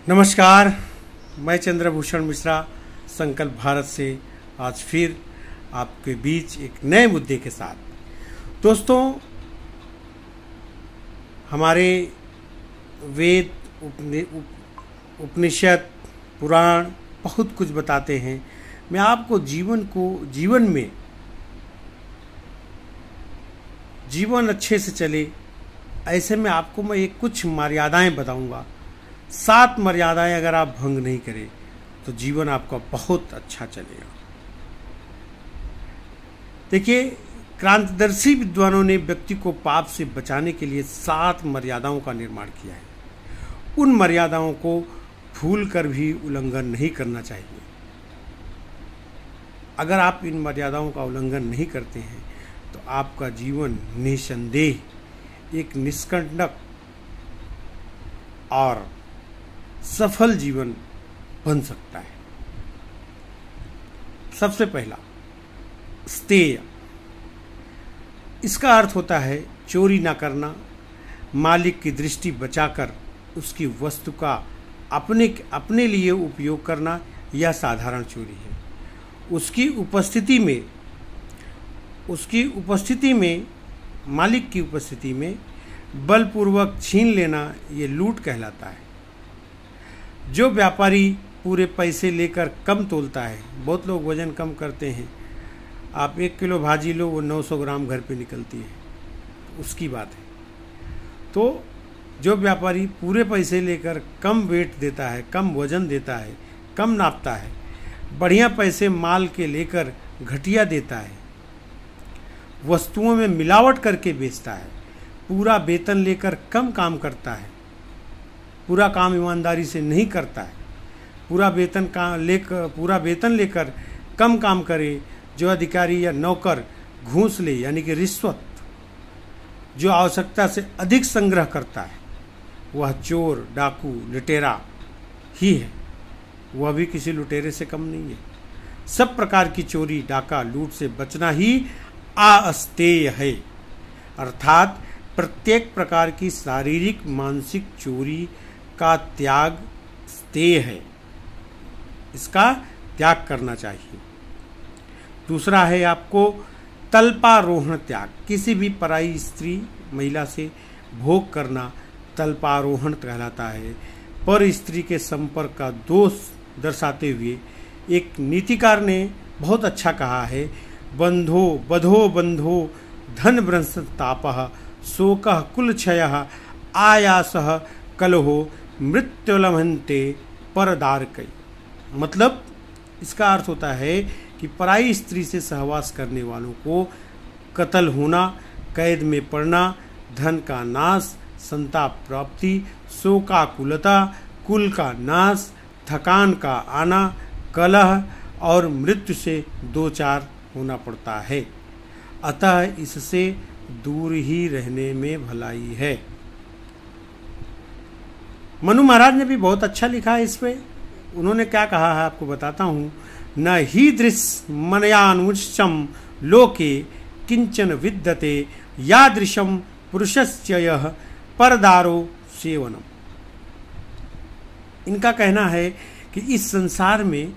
नमस्कार, मैं चंद्रभूषण मिश्रा संकल्प भारत से आज फिर आपके बीच एक नए मुद्दे के साथ। दोस्तों, हमारे वेद, उपनिषद, पुराण बहुत कुछ बताते हैं। मैं आपको जीवन में जीवन अच्छे से चले, ऐसे में आपको मैं कुछ मर्यादाएं बताऊंगा। 7 मर्यादाएं अगर आप भंग नहीं करें तो जीवन आपका बहुत अच्छा चलेगा। देखिए, क्रांतिदर्शी विद्वानों ने व्यक्ति को पाप से बचाने के लिए 7 मर्यादाओं का निर्माण किया है। उन मर्यादाओं को भूल कर भी उल्लंघन नहीं करना चाहिए। अगर आप इन मर्यादाओं का उल्लंघन नहीं करते हैं तो आपका जीवन निसंदेह एक निष्कंटक और सफल जीवन बन सकता है। सबसे पहला, स्तेय। इसका अर्थ होता है चोरी ना करना, मालिक की दृष्टि बचाकर उसकी वस्तु का अपने लिए उपयोग करना। यह साधारण चोरी है। उसकी उपस्थिति में मालिक की उपस्थिति में बलपूर्वक छीन लेना, ये लूट कहलाता है। जो व्यापारी पूरे पैसे लेकर कम तोलता है, बहुत लोग वजन कम करते हैं, आप 1 किलो भाजी लो, वो 900 ग्राम घर पे निकलती है, उसकी बात है। तो जो व्यापारी पूरे पैसे लेकर कम वेट देता है, कम वजन देता है, कम नापता है, बढ़िया पैसे माल के लेकर घटिया देता है, वस्तुओं में मिलावट करके बेचता है, पूरा वेतन लेकर कम काम करता है, पूरा काम ईमानदारी से नहीं करता है, पूरा वेतन लेकर कम काम करे, जो अधिकारी या नौकर घूस ले यानी कि रिश्वत, जो आवश्यकता से अधिक संग्रह करता है, वह चोर, डाकू, लुटेरा ही है। वह भी किसी लुटेरे से कम नहीं है। सब प्रकार की चोरी, डाका, लूट से बचना ही अस्तेय है। अर्थात प्रत्येक प्रकार की शारीरिक, मानसिक चोरी का त्याग स्तेय है। इसका त्याग करना चाहिए। दूसरा है आपको तल्पारोहण त्याग। किसी भी पराई स्त्री, महिला से भोग करना तल्पारोहण कहलाता है। पर स्त्री के संपर्क का दोष दर्शाते हुए एक नीतिकार ने बहुत अच्छा कहा है, बंधो धन भ्रंश तापः शोकः कुलक्षयः आयासः कलहो मृत्युलभन्ते परदारकै। मतलब इसका अर्थ होता है कि पराई स्त्री से सहवास करने वालों को कत्ल होना, कैद में पड़ना, धन का नाश, संताप प्राप्ति, शोकाकुलता, कुल का नाश, थकान का आना, कलह और मृत्यु से 2-4 होना पड़ता है। अतः इससे दूर ही रहने में भलाई है। मनु महाराज ने भी बहुत अच्छा लिखा है इस पे। उन्होंने क्या कहा है आपको बताता हूँ। न ही दृश्य मनयानुष्यम लोके किंचन विद्यते यादृशम पुरुषस्य यः परदारो सेवनम। इनका कहना है कि इस संसार में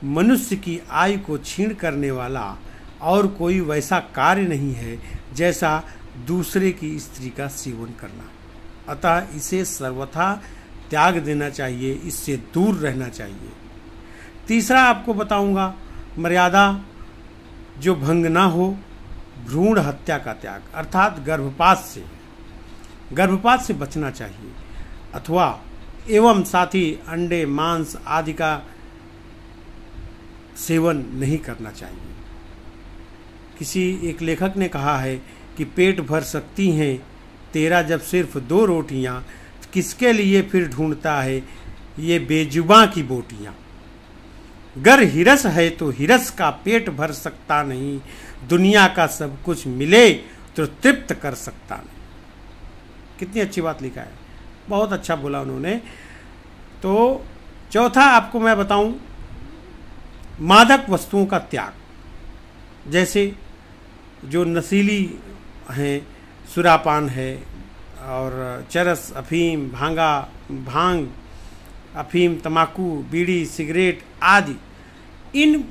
मनुष्य की आयु को छीन करने वाला और कोई वैसा कार्य नहीं है जैसा दूसरे की स्त्री का सेवन करना। अतः इसे सर्वथा त्याग देना चाहिए, इससे दूर रहना चाहिए। तीसरा आपको बताऊंगा मर्यादा जो भंग ना हो, भ्रूण हत्या का त्याग। अर्थात गर्भपात से बचना चाहिए, अथवा एवं साथ ही अंडे, मांस आदि का सेवन नहीं करना चाहिए। किसी एक लेखक ने कहा है कि पेट भर सकती हैं तेरा जब सिर्फ 2 रोटियां, किसके लिए फिर ढूंढता है ये बेजुबां की बोटियां। गर हिरस है तो हिरस का पेट भर सकता नहीं, दुनिया का सब कुछ मिले तो तृप्त कर सकता नहीं। कितनी अच्छी बात लिखा है, बहुत अच्छा बोला उन्होंने। तो चौथा आपको मैं बताऊं, मादक वस्तुओं का त्याग। जैसे जो नशीली हैं, सुरापान है और चरस, अफीम, भांग अफीम, तंबाकू, बीड़ी, सिगरेट आदि इन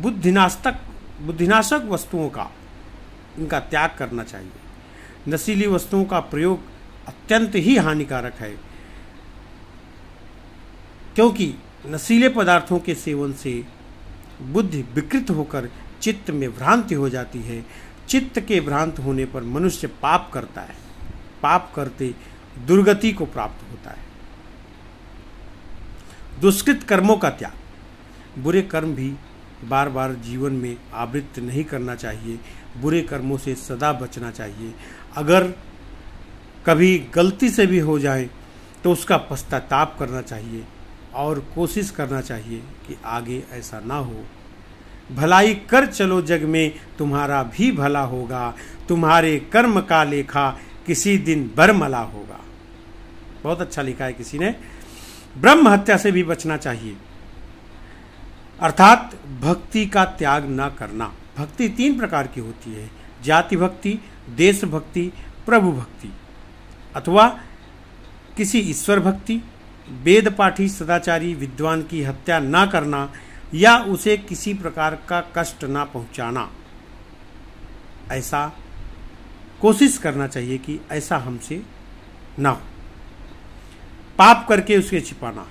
बुद्धिनाशक वस्तुओं का इनका त्याग करना चाहिए। नशीली वस्तुओं का प्रयोग अत्यंत ही हानिकारक है, क्योंकि नशीले पदार्थों के सेवन से बुद्धि विकृत होकर चित्त में भ्रांति हो जाती है। चित्त के भ्रांत होने पर मनुष्य पाप करता है, पाप करते दुर्गति को प्राप्त होता है। दुष्कृत कर्मों का त्याग, बुरे कर्म भी बार बार जीवन में आवृत्त नहीं करना चाहिए। बुरे कर्मों से सदा बचना चाहिए। अगर कभी गलती से भी हो जाए तो उसका पश्चाताप करना चाहिए और कोशिश करना चाहिए कि आगे ऐसा ना हो। भलाई कर चलो जग में तुम्हारा भी भला होगा, तुम्हारे कर्म का लेखा किसी दिन बरमला होगा। बहुत अच्छा लिखा है किसी ने। ब्रह्म हत्या से भी बचना चाहिए, अर्थात भक्ति का त्याग न करना। भक्ति 3 प्रकार की होती है, जाति भक्ति, देश भक्ति, प्रभु भक्ति, अथवा किसी ईश्वर भक्ति। वेद पाठी सदाचारी विद्वान की हत्या न करना या उसे किसी प्रकार का कष्ट ना पहुंचाना, ऐसा कोशिश करना चाहिए कि ऐसा हमसे ना हो। पाप करके उसे छिपाना,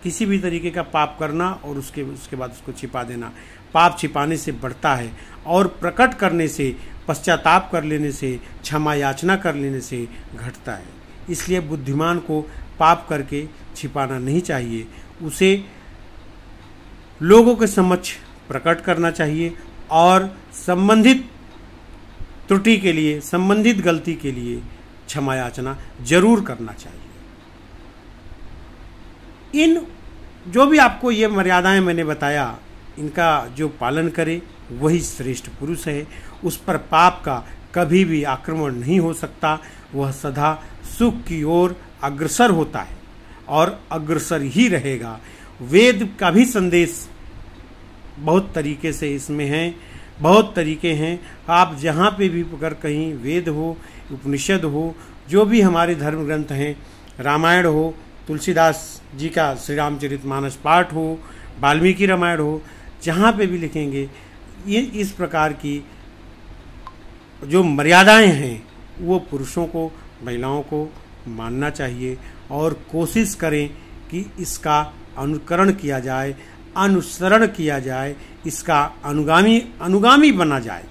किसी भी तरीके का पाप करना और उसके बाद उसको छिपा देना, पाप छिपाने से बढ़ता है और प्रकट करने से, पश्चाताप कर लेने से, क्षमा याचना कर लेने से घटता है। इसलिए बुद्धिमान को पाप करके छिपाना नहीं चाहिए, उसे लोगों के समक्ष प्रकट करना चाहिए और संबंधित त्रुटि के लिए, संबंधित गलती के लिए क्षमा याचना जरूर करना चाहिए। इन जो भी आपको ये मर्यादाएं मैंने बताया, इनका जो पालन करे वही श्रेष्ठ पुरुष है। उस पर पाप का कभी भी आक्रमण नहीं हो सकता। वह सदा सुख की ओर अग्रसर होता है और अग्रसर ही रहेगा। वेद का भी संदेश बहुत तरीके से इसमें है, बहुत तरीके हैं। आप जहाँ पे भी अगर कहीं वेद हो, उपनिषद हो, जो भी हमारे धर्म ग्रंथ हैं, रामायण हो, तुलसीदास जी का श्री रामचरितमानस पाठ हो, वाल्मीकि रामायण हो, जहाँ पे भी लिखेंगे ये इस प्रकार की जो मर्यादाएं हैं वो पुरुषों को, महिलाओं को मानना चाहिए और कोशिश करें कि इसका अनुकरण किया जाए, अनुसरण किया जाए, इसका अनुगामी बना जाए।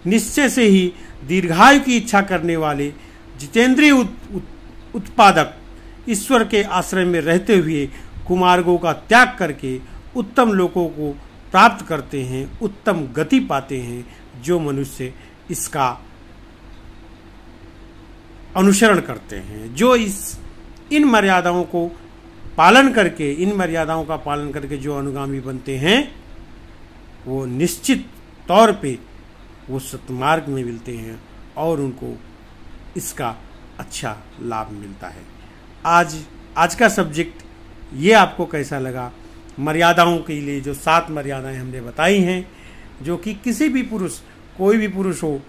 निश्चय से ही दीर्घायु की इच्छा करने वाले जितेंद्रिय उत्पादक ईश्वर के आश्रय में रहते हुए कुमार्गों का त्याग करके उत्तम लोकों को प्राप्त करते हैं, उत्तम गति पाते हैं। जो मनुष्य इसका अनुसरण करते हैं, जो इन मर्यादाओं को पालन करके, इन मर्यादाओं का पालन करके जो अनुगामी बनते हैं, वो निश्चित तौर पे वो सत्मार्ग में मिलते हैं और उनको इसका अच्छा लाभ मिलता है। आज का सब्जेक्ट ये आपको कैसा लगा? मर्यादाओं के लिए जो 7 मर्यादाएं हमने बताई हैं, जो कि किसी भी पुरुष, कोई भी पुरुष हो,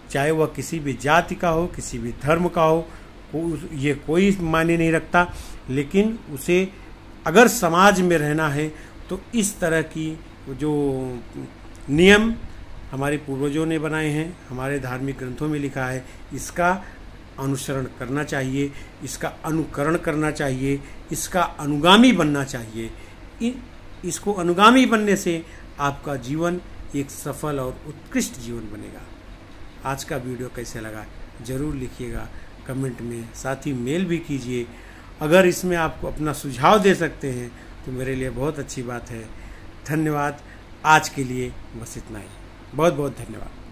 चाहे वह किसी भी जाति का हो, किसी भी धर्म का हो, ये कोई मायने नहीं रखता, लेकिन उसे अगर समाज में रहना है तो इस तरह की जो नियम हमारे पूर्वजों ने बनाए हैं, हमारे धार्मिक ग्रंथों में लिखा है, इसका अनुसरण करना चाहिए, इसका अनुकरण करना चाहिए, इसका अनुगामी बनना चाहिए। इसको अनुगामी बनने से आपका जीवन एक सफल और उत्कृष्ट जीवन बनेगा। आज का वीडियो कैसे लगा ज़रूर लिखिएगा कमेंट में, साथ ही मेल भी कीजिए। अगर इसमें आपको अपना सुझाव दे सकते हैं तो मेरे लिए बहुत अच्छी बात है। धन्यवाद। आज के लिए बस इतना ही। बहुत बहुत धन्यवाद।